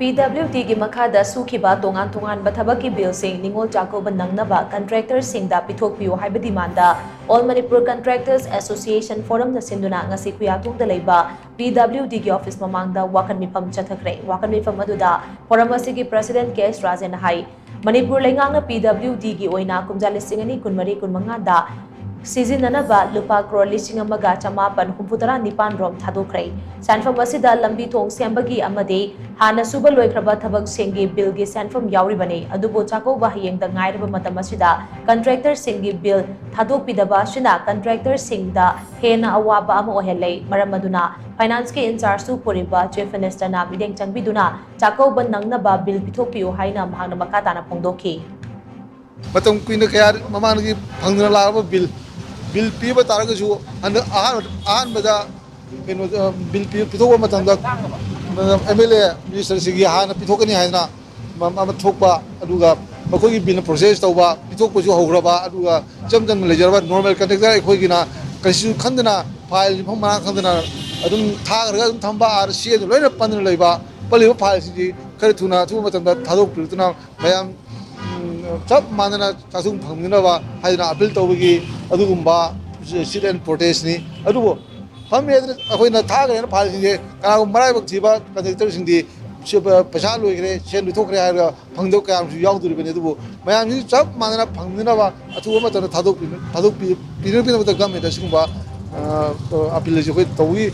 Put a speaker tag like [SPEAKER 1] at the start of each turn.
[SPEAKER 1] PWD ki Makha da Sukhiba tonganba Thabak ki bill sing Ningol Chakouba Nangnaba Contractors Singda Pithokpiyu haiba demanda All Manipur Contractors Association Forum na Shinduna ngasi Khuyathong da leiba PWD ki office mamang da wakat meepham chathakhre wakat meepham aduda forum asigi President K.S. Rajan hai Manipur lengang na PWD ki oina kumjali singani kunmari kunmanga da Sizinanaba lupa crore listing amaga chamapan humputara nipan rom thadokre sanfam asida lambi thong sembagi amade hana suba loikraba thabak singi bill gi sanfam yauri bane adubo Chakouba hayeng da ngairaba matam asida contractor singi bill thadokpidaba shina contractor singda hena awaba ama ohele maramaduna finance ke incharge su poriba chief minister na mideng changbiduna Chakouba Nangnaba bill Pithokpiyu haina mahangna makata na phongdokhi
[SPEAKER 2] matam kuina kaya mamang phangna laba bill piba taragasu and ahan bada bill pithokba matanda MLA minister sigi hana pithokani haina mama thokba aduga makoi bill process tawba pithokpa ju hograba aduga jamjang lejarba normal contractor ekhoigina kasu khandana file phama khandana adum thagarga adum thamba RC loina panna leiba paliba file sigi khare thuna thu matanda thadok piltuna mayam chap manana kasung phangminaba haina appeal tawgi adugumba sit and protest ni adubo phamme akoina thagre file singe kana marai bak thiba contractor singdi paisa loigre sen luthokre haira phangdok kayam su yauduri bene adubo mayam ni chap manana phangminaba athuba matana thadok pinapina mata government asingba appeal ji khoi tawi